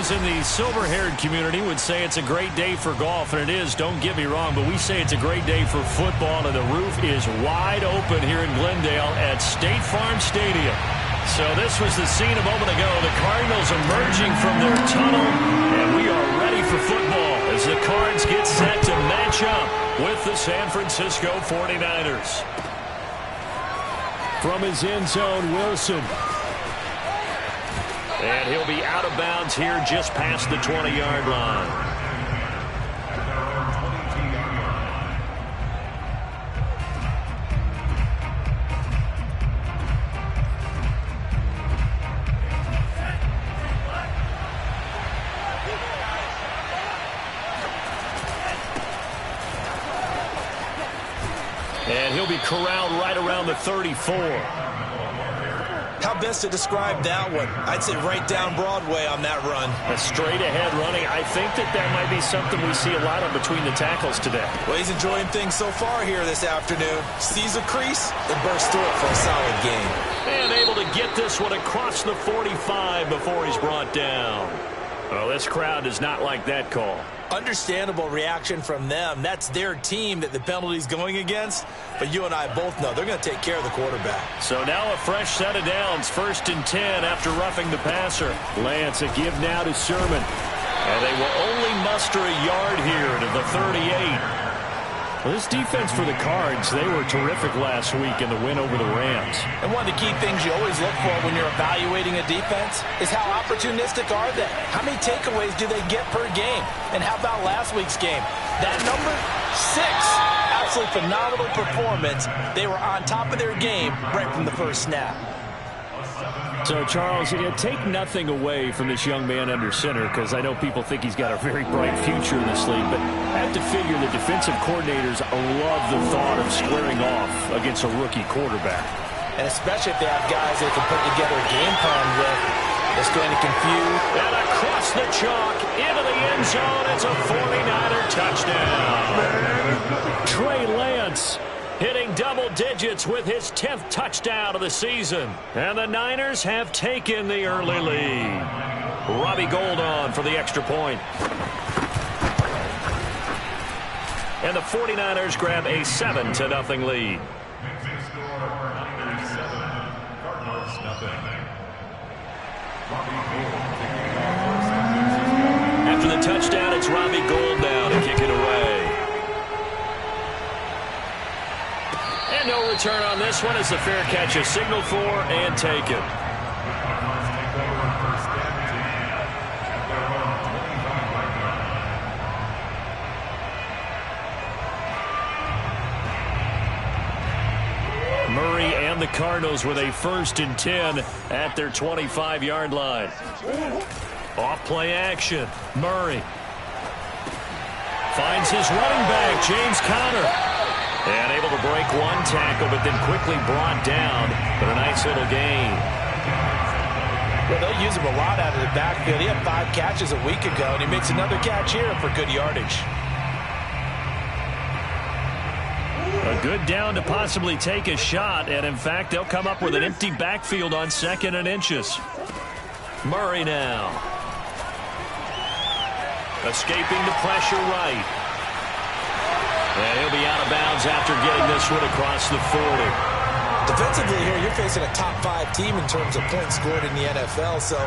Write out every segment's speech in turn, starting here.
Those in the silver-haired community would say it's a great day for golf, and it is, don't get me wrong, but we say it's a great day for football, and the roof is wide open here in Glendale at State Farm Stadium. So this was the scene a moment ago. The Cardinals emerging from their tunnel, and we are ready for football as the Cards get set to match up with the San Francisco 49ers. From his end zone, Wilson. And he'll be out of bounds here just past the 20-yard line. And he'll be corralled right around the 34. How best to describe that one? I'd say right down Broadway on that run. A straight-ahead running. I think that might be something we see a lot of between the tackles today. Well, he's enjoying things so far here this afternoon. Sees a crease and bursts through it for a solid gain. And able to get this one across the 45 before he's brought down. Well, this crowd does not like that call. Understandable reaction from them. That's their team that the penalty's going against. But you and I both know they're going to take care of the quarterback. So now a fresh set of downs. 1st and 10 after roughing the passer. Lance a give now to Sermon. And they will only muster a yard here to the 38. Well, this defense for the Cards, they were terrific last week in the win over the Rams. And one of the key things you always look for when you're evaluating a defense is how opportunistic are they? How many takeaways do they get per game? And how about last week's game? That number, 6. Absolutely phenomenal performance. They were on top of their game right from the first snap. So, Charles, take nothing away from this young man under center, because I know people think he's got a very bright future in this league, but I have to figure the defensive coordinators love the thought of squaring off against a rookie quarterback. And especially if they have guys they can put together a game plan with that's going to confuse. And across the chalk, into the end zone, it's a 49er touchdown. Trey Lance hitting double digits with his 10th touchdown of the season. And the Niners have taken the early lead. Robbie Gould on for the extra point. And the 49ers grab a 7-0 lead. After the touchdown, it's Robbie Gould now to kick it away. And no return on this one as the fair catch is signaled for and taken. Murray and the Cardinals with a 1st and 10 at their 25-yard line. Off play action. Murray finds his running back, James Conner. And able to break one tackle, but then quickly brought down. But a nice little gain. Well, they'll use him a lot out of the backfield. He had 5 catches a week ago, and he makes another catch here for good yardage. A good down to possibly take a shot, and in fact, they'll come up with an empty backfield on 2nd and inches. Murray now. Escaping the pressure right. And he'll be out of bounds after getting this one across the 40. Defensively here, you're facing a top-5 team in terms of points scored in the NFL. So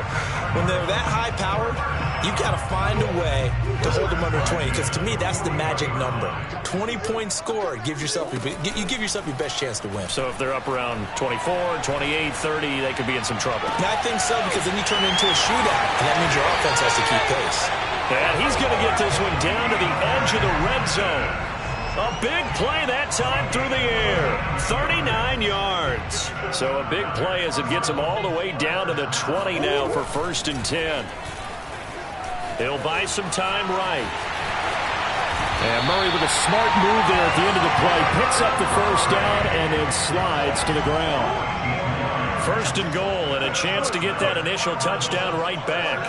when they're that high-powered, you've got to find a way to hold them under 20. Because to me, that's the magic number. 20 points scored gives yourself you give yourself your best chance to win. So if they're up around 24, 28, 30, they could be in some trouble. Yeah, I think so, because then you turn it into a shootout, and that means your offense has to keep pace. And he's going to get this one down to the edge of the red zone. A big play that time through the air. 39 yards. So a big play as it gets him all the way down to the 20 now for 1st and 10. He'll buy some time right. And Murray with a smart move there at the end of the play. Picks up the 1st down and then slides to the ground. 1st and goal and a chance to get that initial touchdown right back.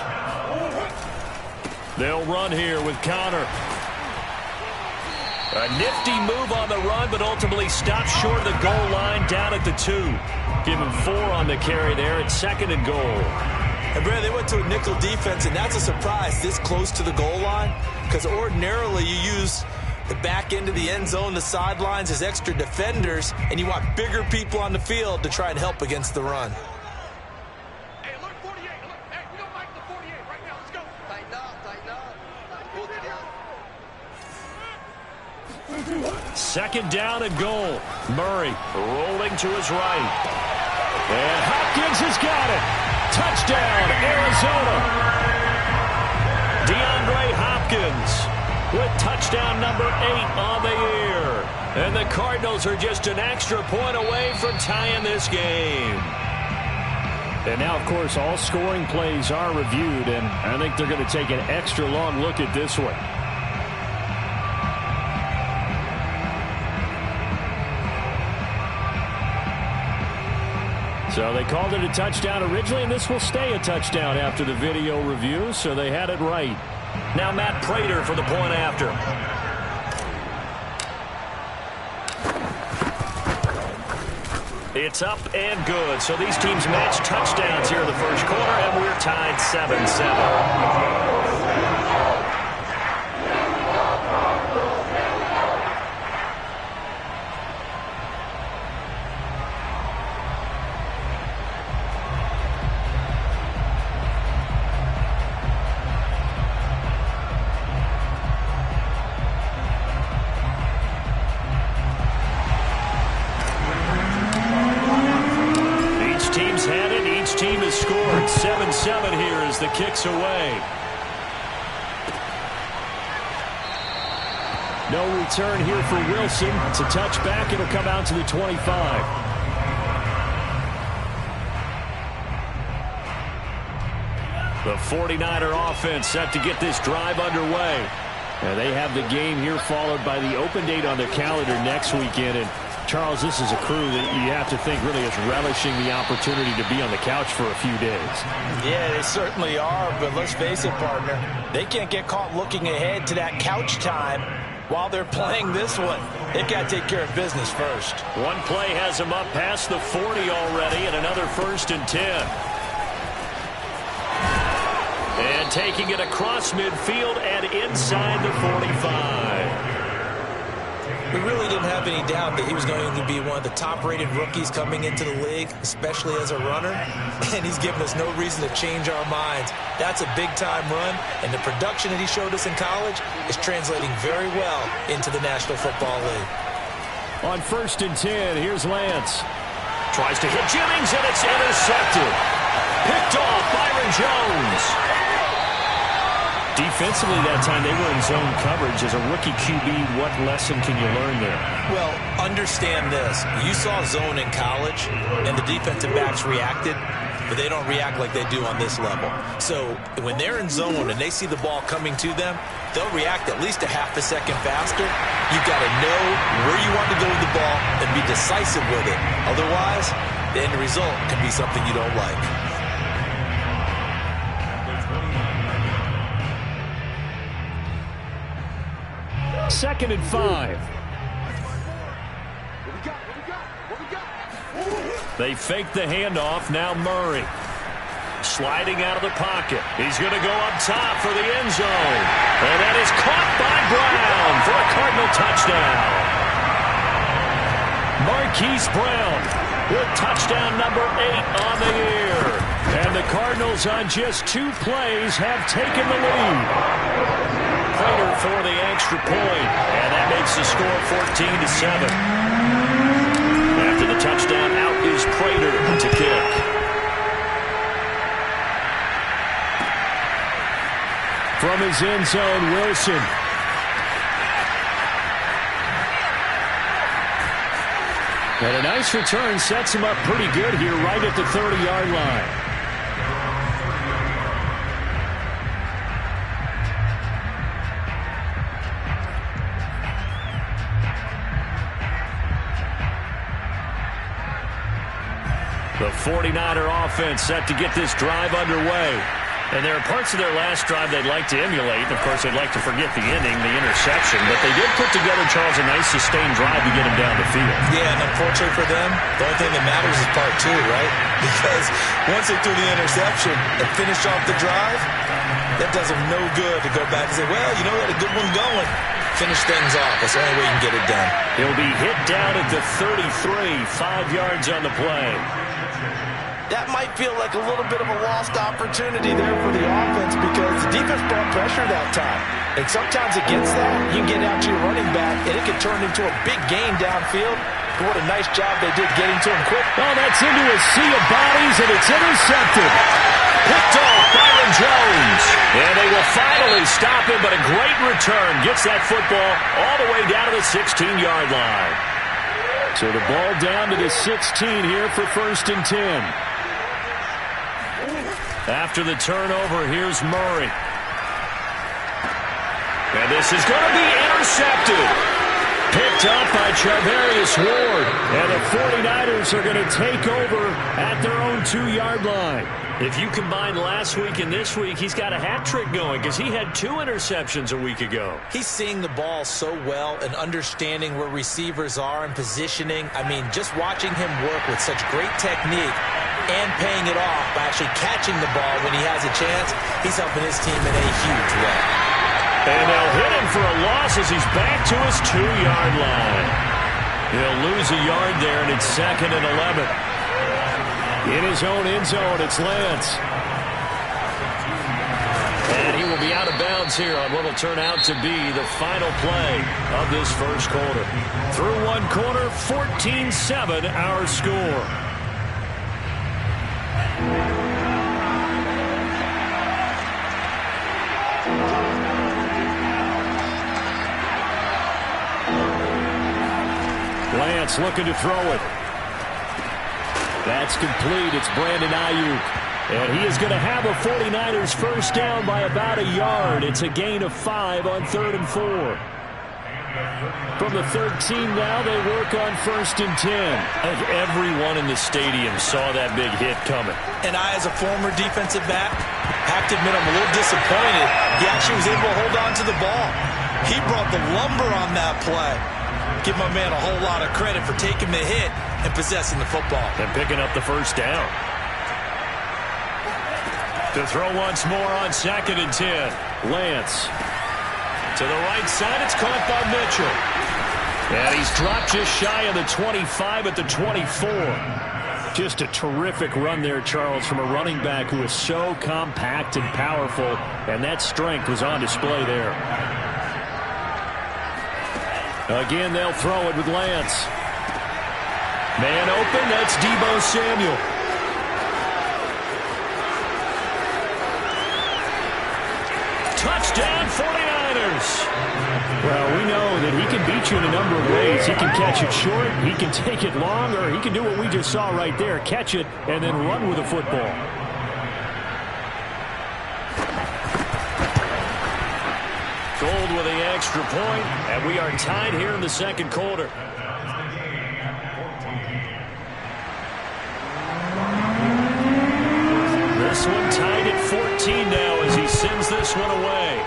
They'll run here with Conner. A nifty move on the run, but ultimately stops short of the goal line down at the 2. Give him 4 on the carry there at 2nd and goal. And, Brad, they went to a nickel defense, and that's a surprise this close to the goal line, because ordinarily you use the back end of the end zone, the sidelines as extra defenders, and you want bigger people on the field to try and help against the run. Hey, look, 48. Look, hey, we don't like the 48 right now. Let's go. Tighten up, tighten up. Second down and goal. Murray rolling to his right. And Hopkins has got it. Touchdown, Arizona. DeAndre Hopkins with touchdown number 8 on the year. And the Cardinals are just an extra point away from tying this game. And now, of course, all scoring plays are reviewed, and I think they're going to take an extra long look at this one. So they called it a touchdown originally, and this will stay a touchdown after the video review, so they had it right. Now Matt Prater for the point after. It's up and good. So these teams match touchdowns here in the first quarter, and we're tied 7-7. Team has scored 7-7 here as the kick's away. No return here for Wilson. It's a touchback. It'll come out to the 25. The 49er offense set to get this drive underway. And they have the game here followed by the open date on their calendar next weekend. And Charles, this is a crew that you have to think really is relishing the opportunity to be on the couch for a few days. Yeah, they certainly are, but let's face it, partner, they can't get caught looking ahead to that couch time while they're playing this one. They've got to take care of business first. One play has them up past the 40 already, and another 1st and 10. And taking it across midfield and inside the 45. We really didn't have any doubt that he was going to be one of the top-rated rookies coming into the league, especially as a runner, and he's given us no reason to change our minds. That's a big-time run, and the production that he showed us in college is translating very well into the National Football League. On 1st and 10, here's Lance. Tries to hit Jennings, and it's intercepted. Picked off Byron Jones. Defensively that time, they were in zone coverage. As a rookie QB, what lesson can you learn there? Well, understand this. You saw zone in college, and the defensive backs reacted, but they don't react like they do on this level. So when they're in zone and they see the ball coming to them, they'll react at least a half a second faster. You've got to know where you want to go with the ball and be decisive with it. Otherwise, the end result can be something you don't like. 2nd and 5. They fake the handoff. Now Murray. Sliding out of the pocket. He's going to go up top for the end zone. And that is caught by Brown for a Cardinal touchdown. Marquise Brown with touchdown number 8 on the year. And the Cardinals on just 2 plays have taken the lead. Prater for the extra point, and that makes the score 14-7. After the touchdown, out is Prater to kick. From his end zone, Wilson. And a nice return sets him up pretty good here right at the 30-yard line. The 49er offense set to get this drive underway. And there are parts of their last drive they'd like to emulate. Of course, they'd like to forget the ending, the interception. But they did put together, Charles, a nice sustained drive to get them down the field. Yeah, and unfortunately for them, the only thing that matters is part two, right? Because once they threw the interception and finished off the drive, that does them no good to go back and say, well, you know, we had a good one going. Finish things off. That's the only way you can get it done. He'll be hit down at the 33, 5 yards on the play. That might feel like a little bit of a lost opportunity there for the offense because the defense brought pressure that time. And sometimes against that, you can get out to your running back, and it can turn into a big gain downfield. But what a nice job they did getting to him quick. Oh, that's into a sea of bodies, and it's intercepted. Picked off Byron Jones. And they will finally stop him, but a great return. Gets that football all the way down to the 16-yard line. So the ball down to the 16 here for 1st and 10. After the turnover, here's Murray. And this is going to be intercepted. Picked up by Charvarius Ward. And the 49ers are going to take over at their own 2-yard line. If you combine last week and this week, he's got a hat trick going because he had 2 interceptions a week ago. He's seeing the ball so well and understanding where receivers are and positioning. I mean, just watching him work with such great technique and paying it off by actually catching the ball when he has a chance, he's helping his team in a huge way. And they'll hit him for a loss as he's back to his 2-yard line. He'll lose a yard there, and it's 2nd and 11. In his own end zone, it's Lance. And he will be out of bounds here on what will turn out to be the final play of this first quarter. Through one quarter, 14-7 our score. Lance looking to throw it. That's complete. It's Brandon Ayuk. And he is going to have a 49ers first down by about a yard. It's a gain of 5 on 3rd and 4. From the 13 now, they work on 1st and 10. I think everyone in the stadium saw that big hit coming. And I, as a former defensive back, have to admit I'm a little disappointed. He actually was able to hold on to the ball. He brought the lumber on that play. Give my man a whole lot of credit for taking the hit and possessing the football. And picking up the first down. To throw once more on 2nd and 10. Lance. To the right side, it's caught by Mitchell. And he's dropped just shy of the 25 at the 24. Just a terrific run there, Charles, from a running back who is so compact and powerful. And that strength was on display there. Again, they'll throw it with Lance. Man open, that's Deebo Samuel. Touchdown, 49ers. Well, we know that he can beat you in a number of ways. He can catch it short, he can take it long, or he can do what we just saw right there, catch it and then run with the football. Gold with the extra point, and we are tied here in the second quarter. This one tied at 14 now as he sends this one away.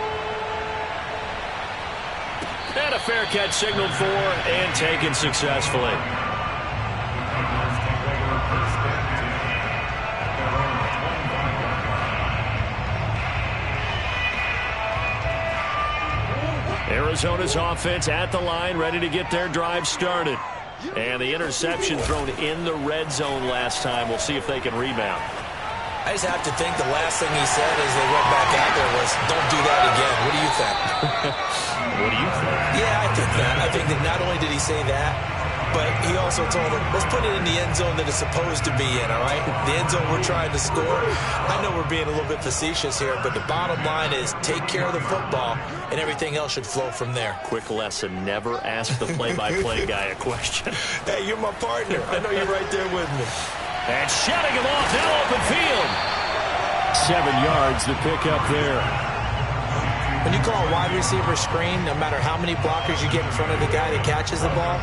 And a fair catch signaled for and taken successfully. Arizona's offense at the line, ready to get their drive started. And the interception thrown in the red zone last time. We'll see if they can rebound. I just have to think the last thing he said as they went back out there was, don't do that again. What do you think? What do you think? Yeah, I think that. I think that not only did he say that, but he also told them, let's put it in the end zone that it's supposed to be in, all right? The end zone we're trying to score. I know we're being a little bit facetious here, but the bottom line is take care of the football, and everything else should flow from there. Quick lesson, never ask the play-by-play guy a question. Hey, you're my partner. I know you're right there with me. And shutting him off, now open field. 7 yards to pick up there. When you call a wide receiver screen, no matter how many blockers you get in front of the guy that catches the ball,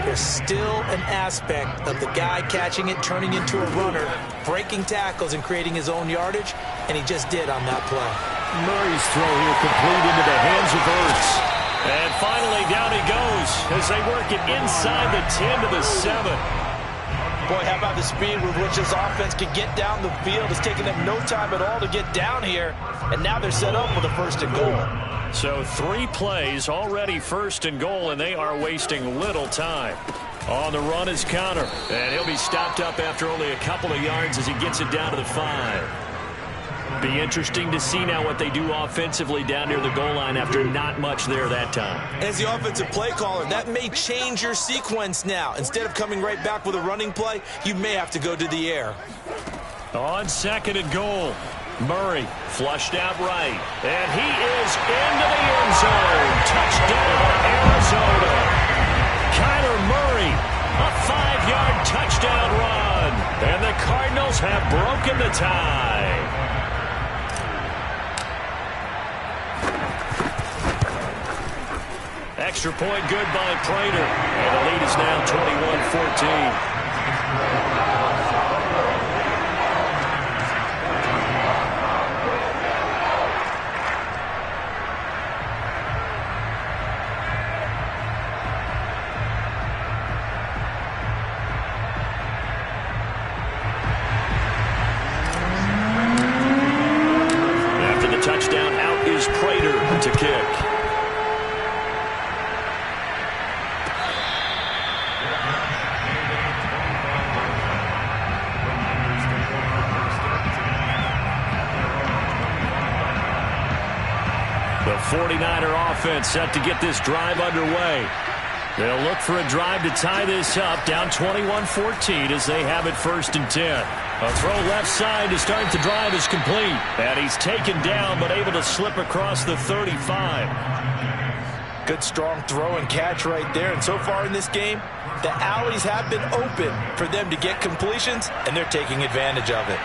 there's still an aspect of the guy catching it, turning into a runner, breaking tackles and creating his own yardage, and he just did on that play. Murray's throw here complete into the hands of Ertz. And finally, down he goes as they work it inside the 10 to the 7. Boy, how about the speed with which this offense can get down the field? It's taken them no time at all to get down here, and now they're set up with a 1st and goal. So 3 plays, already 1st and goal, and they are wasting little time. On the run is Conner, and he'll be stopped up after only a couple of yards as he gets it down to the 5. Be interesting to see now what they do offensively down near the goal line after not much there that time. As the offensive play caller, that may change your sequence now. Instead of coming right back with a running play, you may have to go to the air. On 2nd and goal, Murray flushed out right, and he is into the end zone. Touchdown, Arizona. Kyler Murray, a 5-yard touchdown run, and the Cardinals have broken the tie. Extra point good by Prater, and the lead is now 21-14. After the touchdown, out is Prater to kick. The 49er offense set to get this drive underway. They'll look for a drive to tie this up, down 21-14 as they have it 1st and 10. A throw left side to start the drive is complete. And he's taken down but able to slip across the 35. Good strong throw and catch right there. And so far in this game, the alleys have been open for them to get completions, and they're taking advantage of it.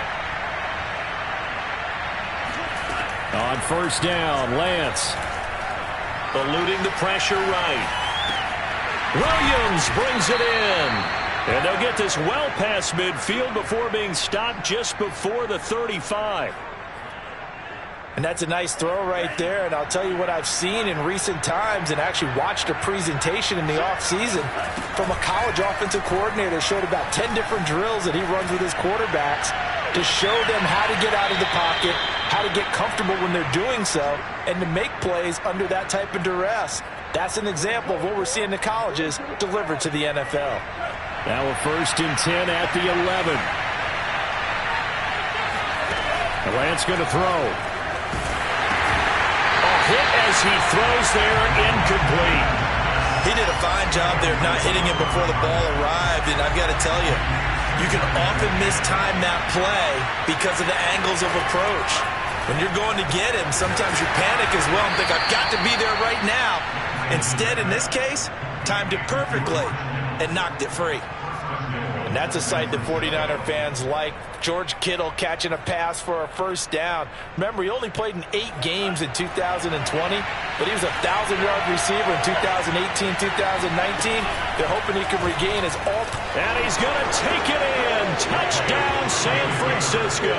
On 1st down, Lance eluding the pressure right. Williams brings it in. And they'll get this well past midfield before being stopped just before the 35. And that's a nice throw right there. And I'll tell you what I've seen in recent times and actually watched a presentation in the offseason from a college offensive coordinator. Showed about 10 different drills that he runs with his quarterbacks to show them how to get out of the pocket, how to get comfortable when they're doing so, and to make plays under that type of duress. That's an example of what we're seeing in the colleges delivered to the NFL. Now a 1st and 10 at the 11. Lance going to throw. A hit as he throws there, incomplete. He did a fine job there not hitting him before the ball arrived, and I've got to tell you, you can often mistime that play because of the angles of approach. When you're going to get him, sometimes you panic as well and think, I've got to be there right now. Instead, in this case, timed it perfectly and knocked it free. And that's a sight that 49er fans like. George Kittle catching a pass for a 1st down. Remember, he only played in 8 games in 2020, but he was a 1,000-yard receiver in 2018, 2019. They're hoping he can regain his all. And he's going to take it in. Touchdown, San Francisco.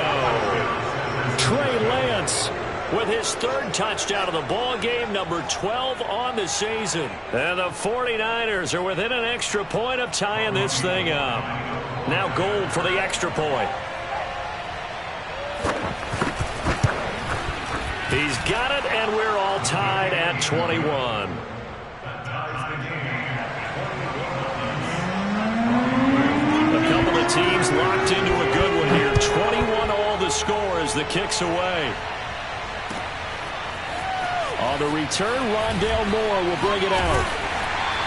Trey Lance with his 3rd touchdown of the ball game, number 12 on the season. And the 49ers are within an extra point of tying this thing up. Now goal for the extra point. He's got it, and we're all tied at 21. A couple of teams locked into a good one here. 21 all the score as the kick's away. On the return, Rondale Moore will bring it out.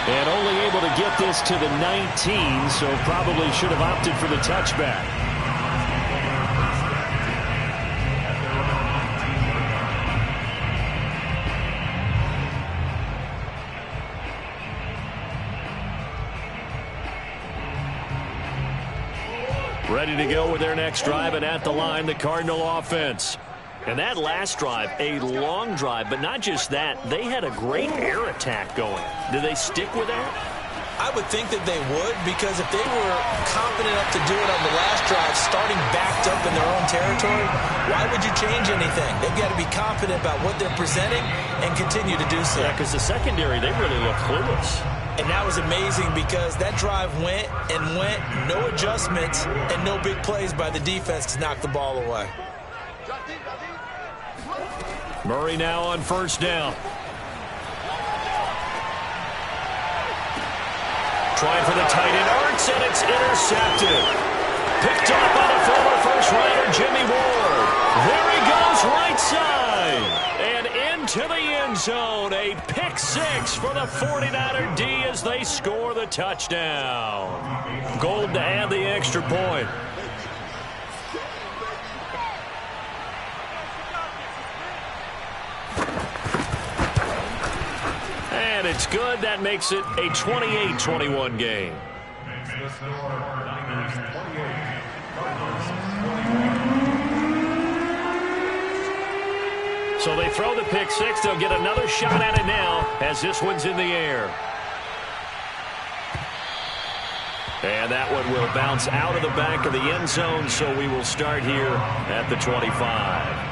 And only able to get this to the 19, so probably should have opted for the touchback. Ready to go with their next drive, and at the line, the Cardinal offense. And that last drive, a long drive, but not just that. They had a great air attack going. Do they stick with that? I would think that they would, because if they were confident enough to do it on the last drive, starting backed up in their own territory, why would you change anything? They've got to be confident about what they're presenting and continue to do so. Yeah, because the secondary, they really look clueless. And that was amazing because that drive went and went, no adjustments, and no big plays by the defense to knock the ball away. Murray now on first down. Trying for the tight end, Ertz, and it's intercepted. Picked up by the former first-rounder Jimmy Ward. There he goes, right side. And into the end zone. A pick six for the 49er D as they score the touchdown. Gold to add the extra point. And it's good. That makes it a 28-21 game. So they throw the pick six. They'll get another shot at it now as this one's in the air. And that one will bounce out of the back of the end zone, so we will start here at the 25.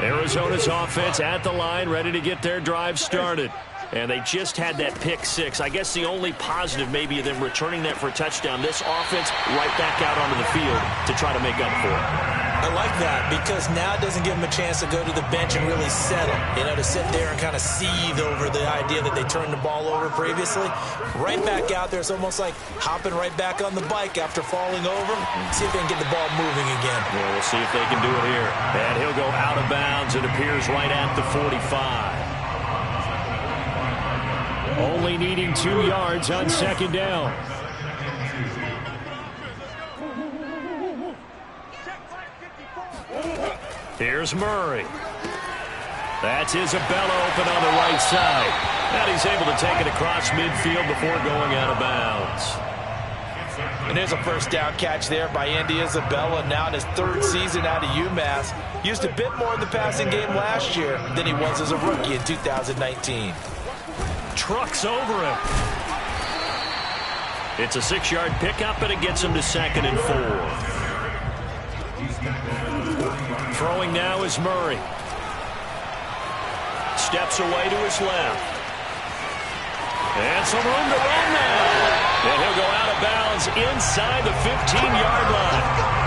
Arizona's offense at the line, ready to get their drive started. And they just had that pick six. I guess the only positive maybe of them returning that for a touchdown. This offense right back out onto the field to try to make up for it. I like that because now it doesn't give them a chance to go to the bench and really settle. You know, to sit there and kind of seethe over the idea that they turned the ball over previously. Right back out there. It's almost like hopping right back on the bike after falling over. See if they can get the ball moving again. Yeah, we'll see if they can do it here. And he'll go out of bounds. It appears right at the 45. Only needing 2 yards on second down. Here's Murray. That's Isabella open on the right side. And he's able to take it across midfield before going out of bounds. And there's a first down catch there by Andy Isabella, now in his third season out of UMass. Used a bit more in the passing game last year than he was as a rookie in 2019. Trucks over him. It's a 6-yard pickup, and it gets him to 2nd and 4. Throwing now is Murray. Steps away to his left. And some room to run now. And he'll go out of bounds inside the 15-yard line.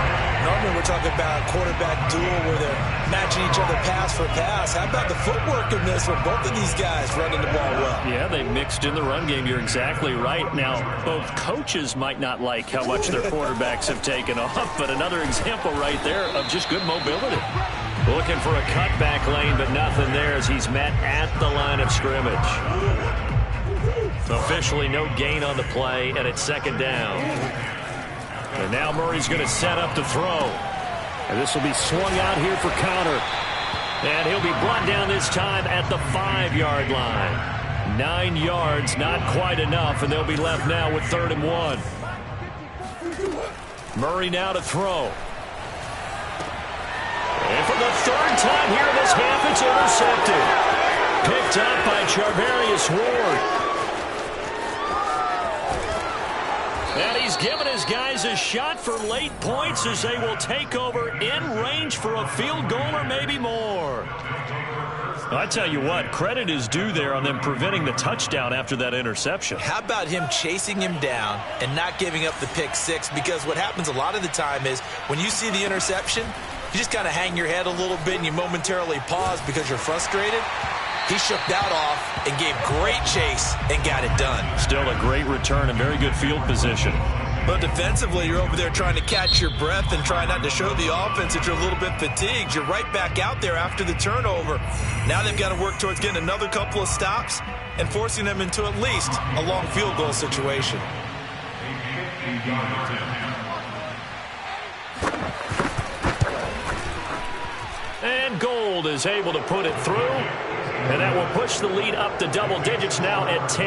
Normally we're talking about a quarterback duel where they're matching each other pass for pass. How about the footwork in this for both of these guys running the ball well? Yeah, they mixed in the run game. You're exactly right. Now, both coaches might not like how much their quarterbacks have taken off, but another example right there of just good mobility. Looking for a cutback lane, but nothing there as he's met at the line of scrimmage. Officially no gain on the play, and it's 2nd down. And now Murray's going to set up to throw. And this will be swung out here for counter. And he'll be brought down this time at the 5-yard line. 9 yards, not quite enough, and they'll be left now with 3rd and 1. Murray now to throw. And for the 3rd time here in this half, it's intercepted. Picked up by Charvarius Ward. And he's given his guys a shot for late points as they will take over in range for a field goal or maybe more. I tell you what, credit is due there on them preventing the touchdown after that interception. How about him chasing him down and not giving up the pick six? Because what happens a lot of the time is when you see the interception, you just kind of hang your head a little bit and you momentarily pause because you're frustrated. He shook that off and gave great chase and got it done. Still a great return and very good field position. But defensively, you're over there trying to catch your breath and try not to show the offense that you're a little bit fatigued. You're right back out there after the turnover. Now they've got to work towards getting another couple of stops and forcing them into at least a long field goal situation. And Gold is able to put it through. And that will push the lead up to double digits now at 10.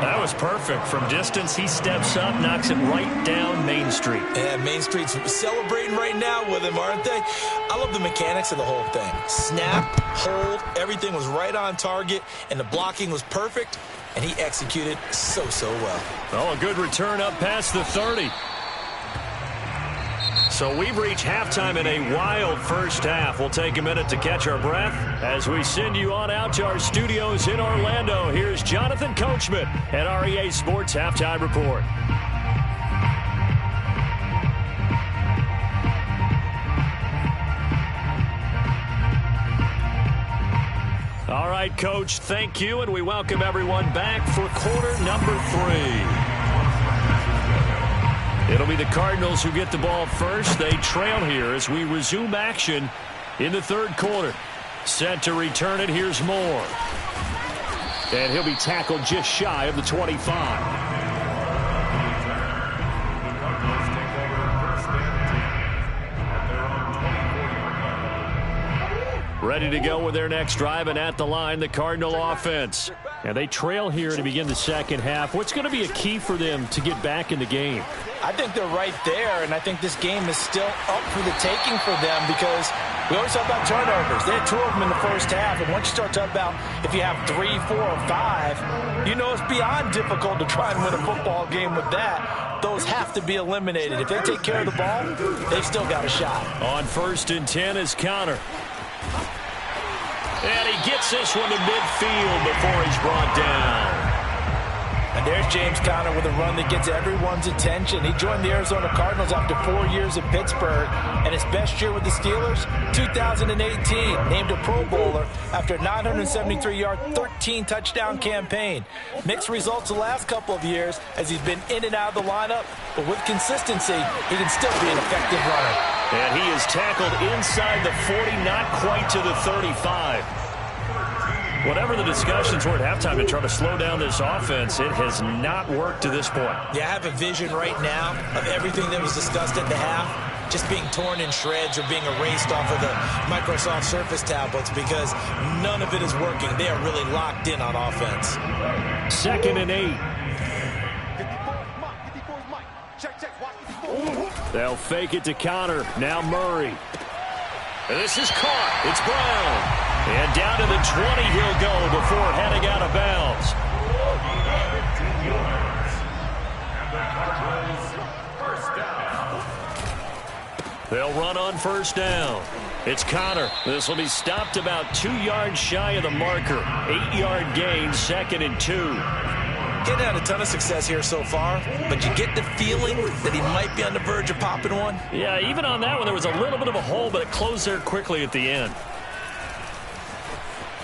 That was perfect. From distance, he steps up, knocks it right down Main Street. Yeah, Main Street's celebrating right now with him, aren't they? I love the mechanics of the whole thing. Snap, hold, everything was right on target, and the blocking was perfect, and he executed so well. Oh, a good return up past the 30. So we've reached halftime in a wild first half. We'll take a minute to catch our breath as we send you on out to our studios in Orlando. Here's Jonathan Coachman at REA Sports Halftime Report. All right, Coach, thank you, and we welcome everyone back for quarter number 3. It'll be the Cardinals who get the ball first. They trail here as we resume action in the third quarter. Set to return it, here's Moore. And he'll be tackled just shy of the 25. Ready to go with their next drive, and at the line, the Cardinal offense. And they trail here to begin the second half. What's going to be a key for them to get back in the game? I think they're right there, and I think this game is still up for the taking for them because we always talk about turnovers. They had 2 of them in the first half, and once you start talking about if you have 3, 4, or 5, you know it's beyond difficult to try and win a football game with that. Those have to be eliminated. If they take care of the ball, they've still got a shot. On 1st and 10 is Conner. And he gets this one to midfield before he's brought down. And there's James Conner with a run that gets everyone's attention. He joined the Arizona Cardinals after 4 years at Pittsburgh. And his best year with the Steelers, 2018. Named a Pro Bowler after a 973-yard, 13-touchdown campaign. Mixed results the last couple of years as he's been in and out of the lineup. But with consistency, he can still be an effective runner. And he is tackled inside the 40, not quite to the 35. Whatever the discussions were at halftime to try to slow down this offense, it has not worked to this point. Yeah, I have a vision right now of everything that was discussed at the half just being torn in shreds or being erased off of the Microsoft Surface tablets because none of it is working. They are really locked in on offense. 2nd and 8. They'll fake it to Conner. Now Murray. And this is caught. It's Brown. And down to the 20 he'll go before heading out of bounds. They'll run on 1st down. It's Conner. This will be stopped about 2 yards shy of the marker. 8-yard gain, 2nd and 2. Getting had a ton of success here so far, but you get the feeling that he might be on the verge of popping one. Yeah, even on that one, there was a little bit of a hole, but it closed there quickly at the end.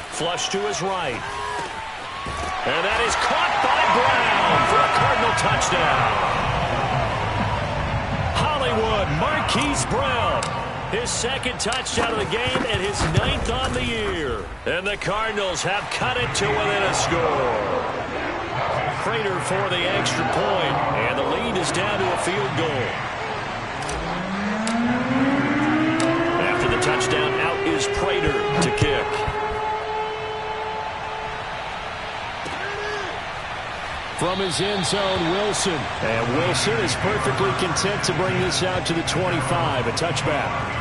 Flush to his right. And that is caught by Brown for a Cardinal touchdown. Hollywood Marquise Brown. His 2nd touchdown of the game and his 9th on the year. And the Cardinals have cut it to within a score. Prater for the extra point, and the lead is down to a field goal. After the touchdown, out is Prater to kick. From his end zone, Wilson. And Wilson is perfectly content to bring this out to the 25, a touchback.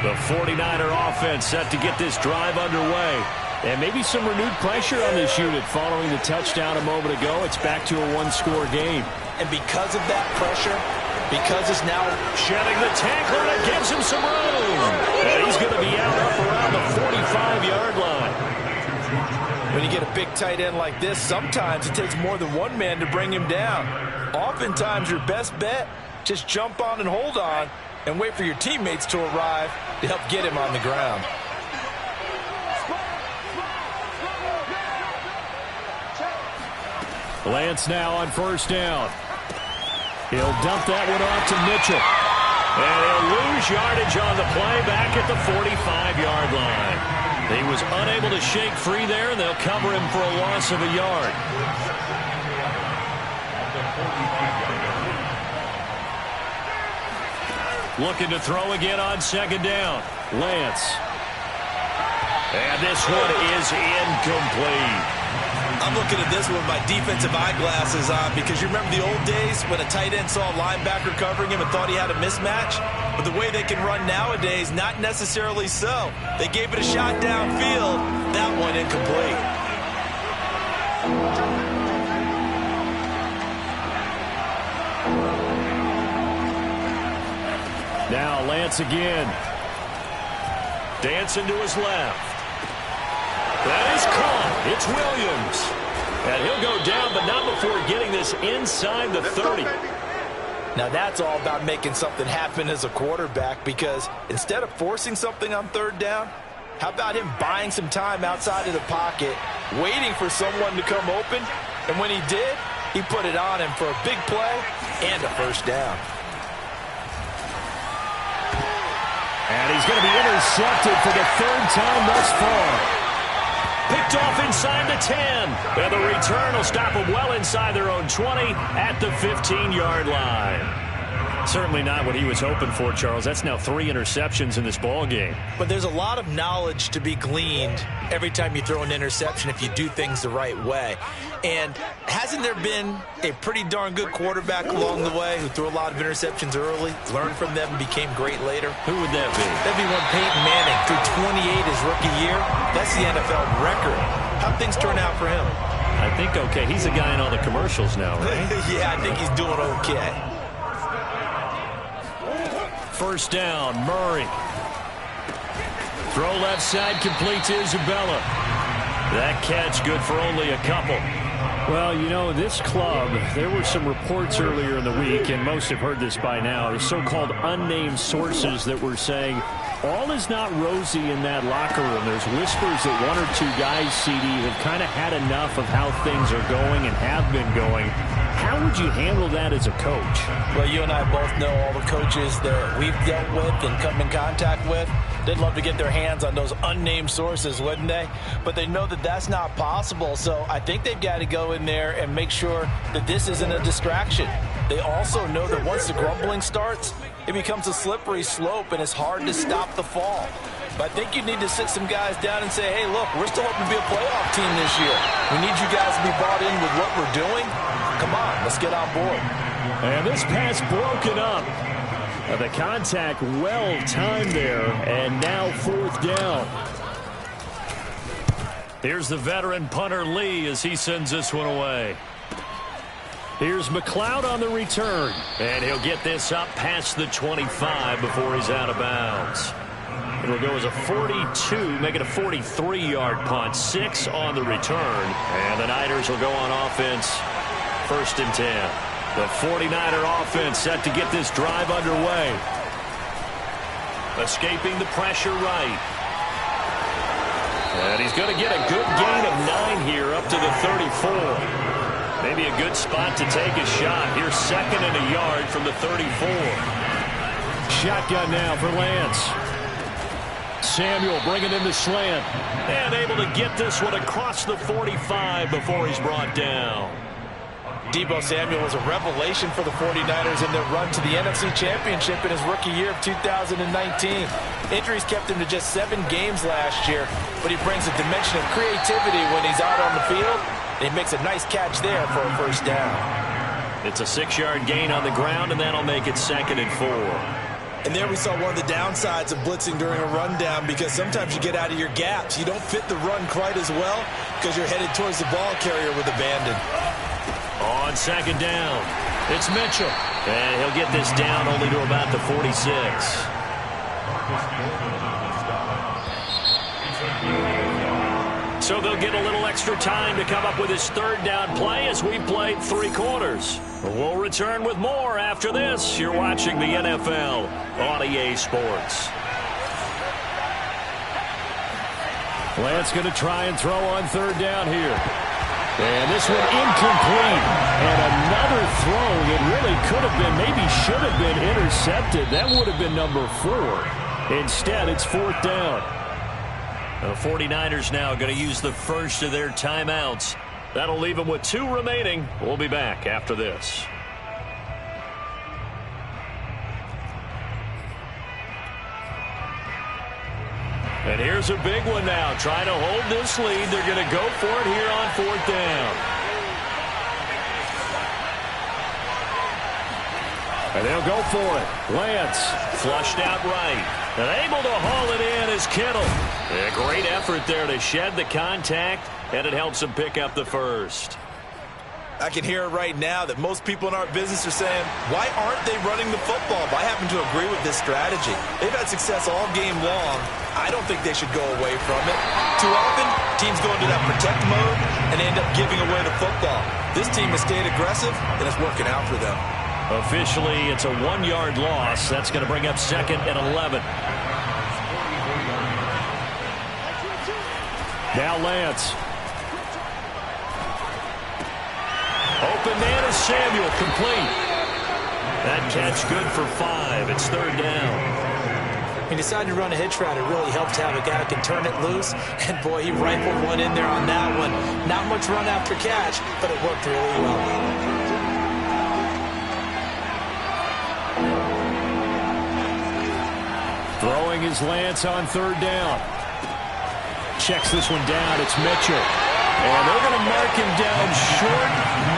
The 49er offense set to get this drive underway. And maybe some renewed pressure on this unit following the touchdown a moment ago. It's back to a 1-score game. And because of that pressure, because it's now shedding the tackler, that gives him some room. And he's going to be out up around the 45-yard line. When you get a big tight end like this, sometimes it takes more than one man to bring him down. Oftentimes, your best bet, just jump on and hold on and wait for your teammates to arrive to help get him on the ground. Lance now on 1st down. He'll dump that one off to Mitchell. And he'll lose yardage on the play back at the 45-yard line. He was unable to shake free there, and they'll cover him for a loss of a yard. Looking to throw again on 2nd down. Lance. And this one is incomplete. I'm looking at this with my defensive eyeglasses on because you remember the old days when a tight end saw a linebacker covering him and thought he had a mismatch? But the way they can run nowadays, not necessarily so. They gave it a shot downfield. That one incomplete. Now Lance again. Dancing to his left. That is caught. It's Williams. And he'll go down, but not before getting this inside the 30. Now that's all about making something happen as a quarterback, because instead of forcing something on third down, how about him buying some time outside of the pocket, waiting for someone to come open, and when he did, he put it on him for a big play and a first down. And he's going to be intercepted for the third time thus far. Picked off inside the 10. And the return will stop them well inside their own 20 at the 15-yard line. Certainly not what he was hoping for, Charles. That's now 3 interceptions in this ball game. But there's a lot of knowledge to be gleaned every time you throw an interception if you do things the right way. And hasn't there been a pretty darn good quarterback along the way who threw a lot of interceptions early, learned from them, and became great later? Who would that be? That'd be one Peyton Manning, threw 28 his rookie year. That's the NFL record. How'd things turn out for him? I think okay. He's a guy in all the commercials now, right? Yeah, I think he's doing okay. First down, Murray. Throw left side, complete to Isabella. That catch good for only a couple. Well, you know, this club, there were some reports earlier in the week, and most have heard this by now, the so-called unnamed sources that were saying all is not rosy in that locker room. There's whispers that 1 or 2 guys, CD, have kind of had enough of how things are going and have been going. How would you handle that as a coach? Well, you and I both know all the coaches that we've dealt with and come in contact with. They'd love to get their hands on those unnamed sources, wouldn't they? But they know that that's not possible, so I think they've got to go in there and make sure that this isn't a distraction. They also know that once the grumbling starts, it becomes a slippery slope, and it's hard to stop the fall. But I think you need to sit some guys down and say, hey, look, we're still hoping to be a playoff team this year. We need you guys to be bought in with what we're doing. Come on, let's get on board. And this pass broken up. The contact well timed there, and now 4th down. Here's the veteran punter Lee as he sends this one away. Here's McLeod on the return, and he'll get this up past the 25 before he's out of bounds. It'll go as a 42, make it a 43-yard punt, 6 on the return, and the Niners will go on offense, 1st and 10. The 49er offense set to get this drive underway. Escaping the pressure right. And he's going to get a good gain of 9 here up to the 34. Maybe a good spot to take a shot. Here's 2nd and a yard from the 34. Shotgun now for Lance. Samuel bringing in the slant. And able to get this one across the 45 before he's brought down. Deebo Samuel was a revelation for the 49ers in their run to the NFC Championship in his rookie year of 2019. Injuries kept him to just 7 games last year, but he brings a dimension of creativity when he's out on the field, and he makes a nice catch there for a first down. It's a 6-yard gain on the ground, and that'll make it 2nd and 4. And there we saw one of the downsides of blitzing during a rundown, because sometimes you get out of your gaps. You don't fit the run quite as well because you're headed towards the ball carrier with abandon. On 2nd down, it's Mitchell. And he'll get this down only to about the 46. So they'll get a little extra time to come up with his 3rd down play as we've played 3 quarters. We'll return with more after this. You're watching the NFL on EA Sports. Lance going to try and throw on 3rd down here. And this one incomplete. And another throw that really could have been, maybe should have been intercepted. That would have been number 4. Instead, it's 4th down. The 49ers now going to use the first of their timeouts. That'll leave them with 2 remaining. We'll be back after this. And here's a big one now. Trying to hold this lead. They're going to go for it here on 4th down. And they'll go for it. Lance flushed out right. And able to haul it in is Kittle. A great effort there to shed the contact, and it helps him pick up the first. I can hear it right now that most people in our business are saying, why aren't they running the football? But I happen to agree with this strategy. They've had success all game long. I don't think they should go away from it. Too often, teams go into that protect mode and they end up giving away the football. This team has stayed aggressive, and it's working out for them. Officially, it's a 1-yard loss. That's going to bring up 2nd and 11. Now Lance. Open man is Samuel, complete. That catch good for 5. It's 3rd down. He decided to run a hitch route. It really helped to have a guy that can turn it loose. And, boy, he rifled one in there on that one. Not much run after catch, but it worked really well. Throwing is Lance on 3rd down. Checks this one down. It's Mitchell. And they're going to mark him down short,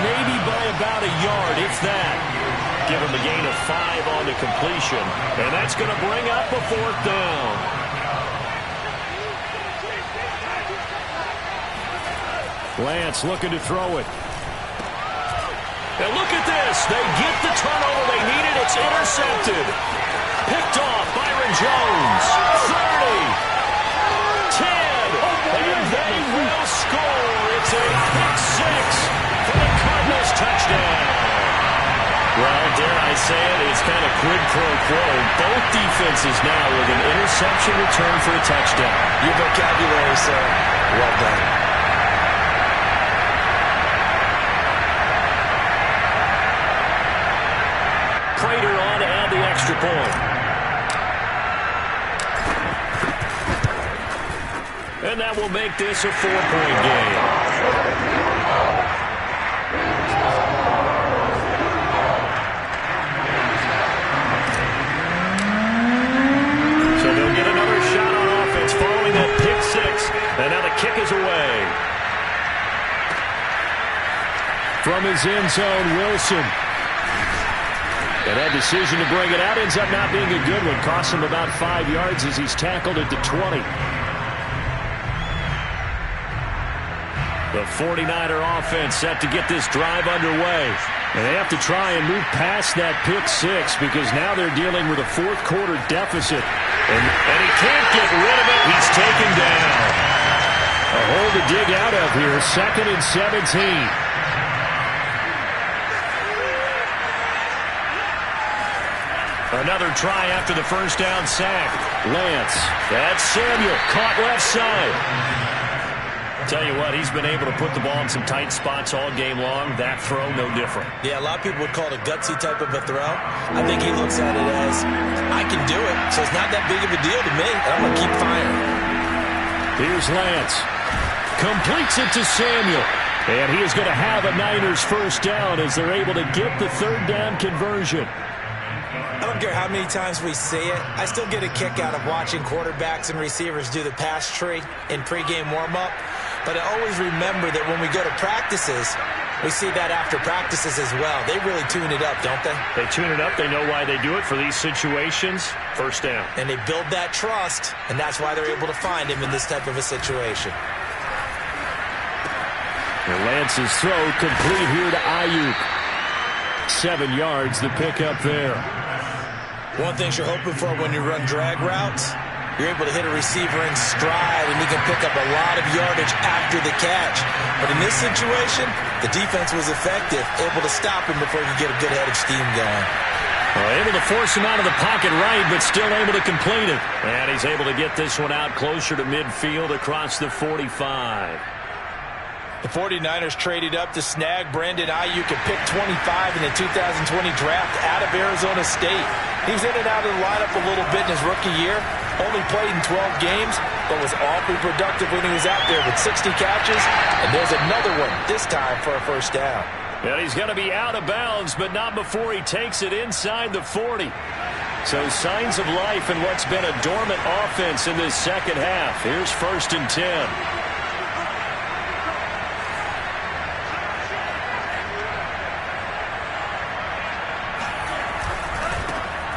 maybe by about a yard, if that. Give him a gain of 5 on the completion. And that's going to bring up a 4th down. Lance looking to throw it. And look at this. They get the turnover they needed. It's intercepted. Picked off Byron Jones. 30. 10. And they will score. It's a pick-6 for the Cardinals touchdown. Well, dare I say it, it's kind of quid pro quo. Both defenses now with an interception return for a touchdown. Your vocabulary, sir. Well done. Prater on to add the extra point. And that will make this a 4-point game. So they'll get another shot on offense following that pick-6. And now the kick is away. From his end zone, Wilson. And that decision to bring it out ends up not being a good one. Costs him about 5 yards as he's tackled at the 20. The 49er offense set to get this drive underway. And they have to try and move past that pick-6 because now they're dealing with a 4th-quarter deficit. And he can't get rid of it. He's taken down. A hole to dig out of here. 2nd and 17. Another try after the first down sack. Lance. That's Samuel. Caught left side. Tell you what, he's been able to put the ball in some tight spots all game long. That throw, no different. Yeah, a lot of people would call it a gutsy type of a throw. I think he looks at it as, I can do it, so it's not that big of a deal to me, and I'm going to keep firing. Here's Lance. Completes it to Samuel. And he is going to have a Niners first down as they're able to get the 3rd down conversion. I don't care how many times we see it. I still get a kick out of watching quarterbacks and receivers do the pass tree in pregame warm-up. But I always remember that when we go to practices, we see that after practices as well. They really tune it up, don't they? They tune it up. They know why they do it for these situations. First down. And they build that trust, and that's why they're able to find him in this type of a situation. And Lance's throw complete here to Ayuk. 7 yards, the pickup there. One thing you're hoping for when you run drag routes, you're able to hit a receiver in stride, and he can pick up a lot of yardage after the catch. But in this situation, the defense was effective, able to stop him before he could get a good head of steam going. Well, able to force him out of the pocket right, but still able to complete it. And he's able to get this one out closer to midfield across the 45. The 49ers traded up to snag Brandon Ayuk at pick 25 in the 2020 draft out of Arizona State. He was in and out of the lineup a little bit in his rookie year. Only played in 12 games, but was awfully productive when he was out there with 60 catches. And there's another one, this time for a first down. And he's going to be out of bounds, but not before he takes it inside the 40. So signs of life in what's been a dormant offense in this second half. Here's 1st and 10.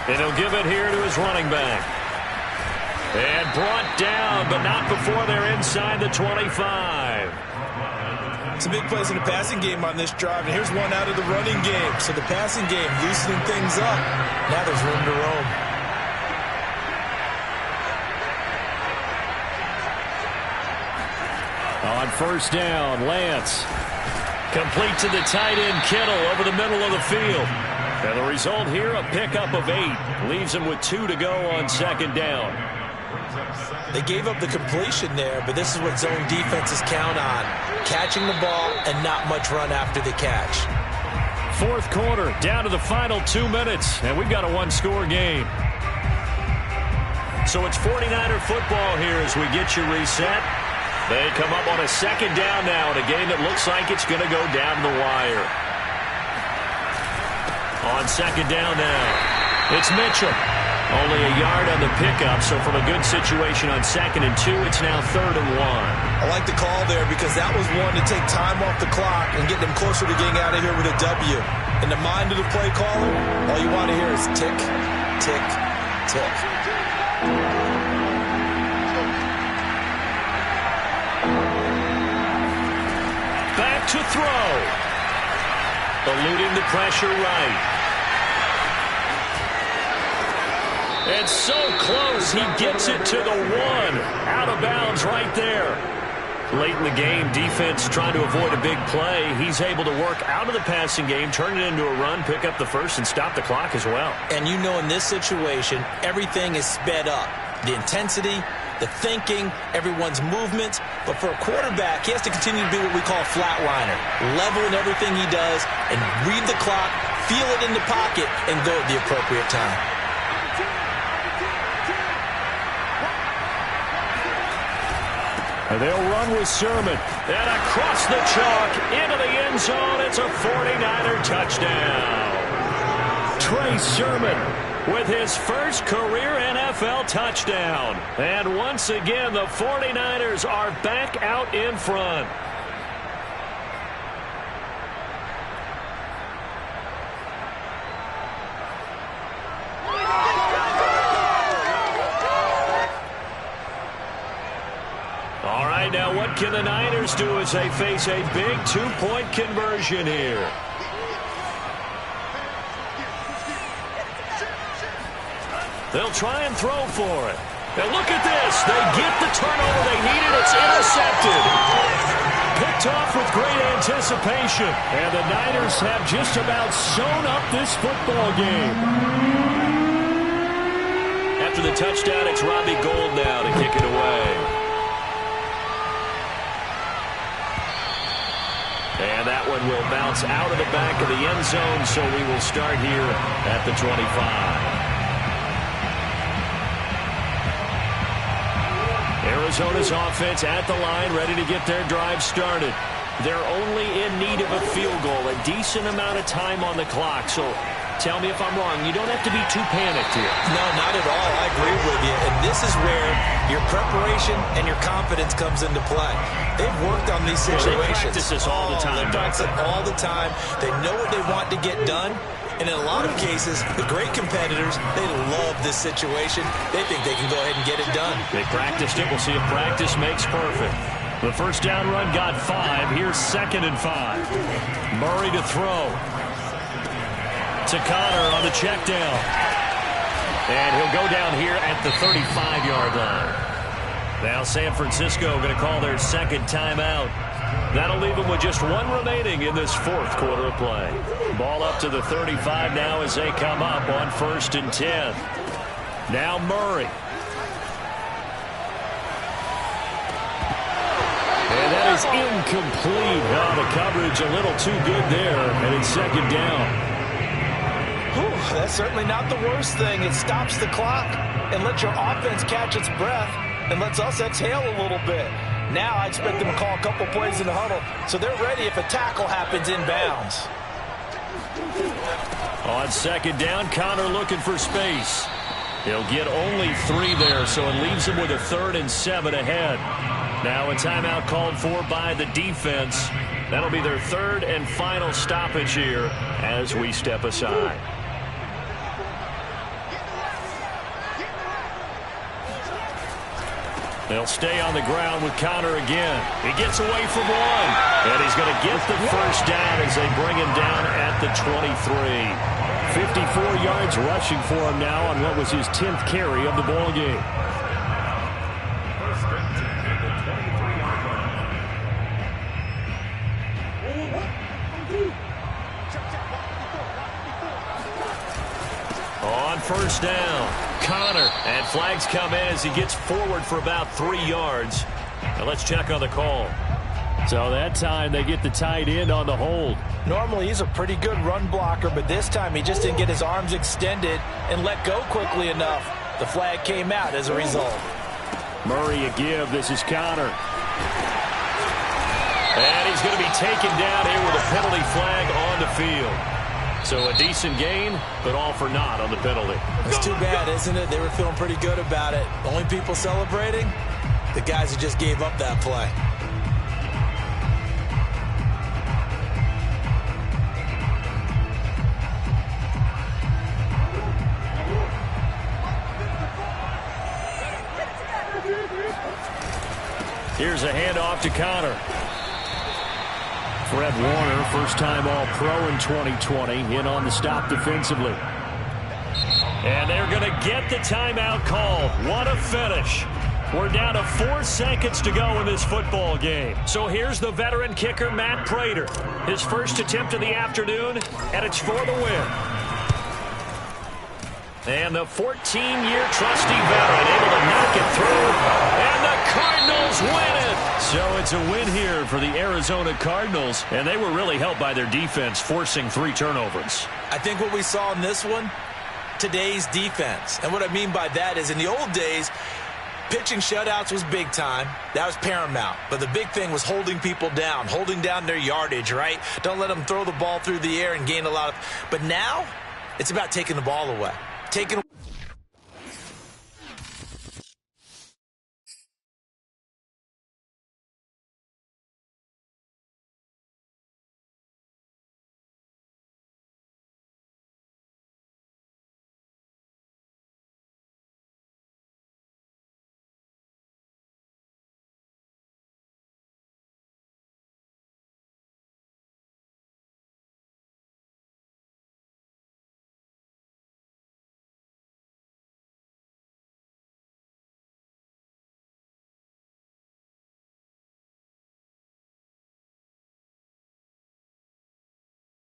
And he'll give it here to his running back. And brought down, but not before they're inside the 25. Some big plays in the passing game on this drive, and here's one out of the running game. So the passing game loosening things up. Now there's room to roam. On 1st down, Lance. Complete to the tight end, Kittle, over the middle of the field. And the result here, a pickup of 8. Leaves him with 2 to go on 2nd down. They gave up the completion there, but this is what zone defenses count on. Catching the ball and not much run after the catch. 4th quarter, down to the final 2 minutes, and we've got a one-score game. So it's 49er football here as we get you reset. They come up on a 2nd down now in a game that looks like it's going to go down the wire. On 2nd down now, it's Mitchell. Only a yard on the pickup, so from a good situation on 2nd and 2, it's now 3rd and 1. I like the call there because that was one to take time off the clock and get them closer to getting out of here with a W. In the mind of the play caller, all you want to hear is tick, tick, tick. Back to throw. Eluding the pressure right. And so close, he gets it to the 1. Out of bounds right there. Late in the game, defense trying to avoid a big play. He's able to work out of the passing game, turn it into a run, pick up the first, and stop the clock as well. And you know in this situation, everything is sped up. The intensity, the thinking, everyone's movements. But for a quarterback, he has to continue to be what we call a flatliner. Level in everything he does and read the clock, feel it in the pocket, and go at the appropriate time. And they'll run with Sermon. And across the chalk, into the end zone. It's a 49er touchdown. Trey Sermon with his first career NFL touchdown. And once again, the 49ers are back out in front. All right, now what can the Niners do as they face a big two-point conversion here? They'll try and throw for it. And look at this. They get the turnover they needed. It's intercepted. Picked off with great anticipation. And the Niners have just about sewn up this football game. After the touchdown, it's Robbie Gould now to kick it away. And that one will bounce out of the back of the end zone, so we will start here at the 25. Arizona's offense at the line, ready to get their drive started. They're only in need of a field goal, a decent amount of time on the clock. So tell me if I'm wrong. You don't have to be too panicked here. No, not at all. I agree with you. And this is where your preparation and your confidence comes into play. They've worked on these situations. They practice this all the time. They practice it all the time. They know what they want to get done. And in a lot of cases, the great competitors, they love this situation. They think they can go ahead and get it done. They practiced it. We'll see if practice makes perfect. The first down run got 5. Here's 2nd and 5. Murray to throw. To Connor on the check down. And he'll go down here at the 35-yard line. Now San Francisco going to call their second timeout. That'll leave them with just one remaining in this fourth quarter of play. Ball up to the 35 now as they come up on 1st and 10. Now Murray. And that is incomplete. Oh, the coverage a little too good there, and it's 2nd down. Whew, that's certainly not the worst thing. It stops the clock and lets your offense catch its breath and lets us exhale a little bit. Now I expect them to call a couple plays in the huddle so they're ready if a tackle happens inbounds. On second down, Connor looking for space. He'll get only 3 there, so it leaves him with a 3rd and 7 ahead. Now a timeout called for by the defense. That'll be their 3rd and final stoppage here as we step aside. They'll stay on the ground with Connor again. He gets away from 1. And he's going to get the first down as they bring him down at the 23. 54 yards rushing for him now on what was his 10th carry of the ball game. On first down, Connor, and flags come in as he gets forward for about 3 yards. Now let's check on the call. So that time they get the tight end on the hold. Normally he's a pretty good run blocker, but this time he just didn't get his arms extended and let go quickly enough. The flag came out as a result. Murray a give. This is Connor. And he's going to be taken down here with a penalty flag on the field. So a decent gain, but all for naught on the penalty. It's too bad, isn't it? They were feeling pretty good about it. The only people celebrating, the guys who just gave up that play. Here's a handoff to Connor. Fred Warner, first-time All-Pro in 2020, in on the stop defensively. And they're going to get the timeout called. What a finish. We're down to 4 seconds to go in this football game. So here's the veteran kicker, Matt Prater. His first attempt of the afternoon, and it's for the win. And the 14-year trusty veteran able to knock it through. And the Cardinals win it. So it's a win here for the Arizona Cardinals. And they were really helped by their defense, forcing 3 turnovers. I think what we saw in this one, today's defense. And what I mean by that is in the old days, pitching shutouts was big time. That was paramount. But the big thing was holding people down, holding down their yardage, right? Don't let them throw the ball through the air and gain a lot of. But now, it's about taking the ball away. Taking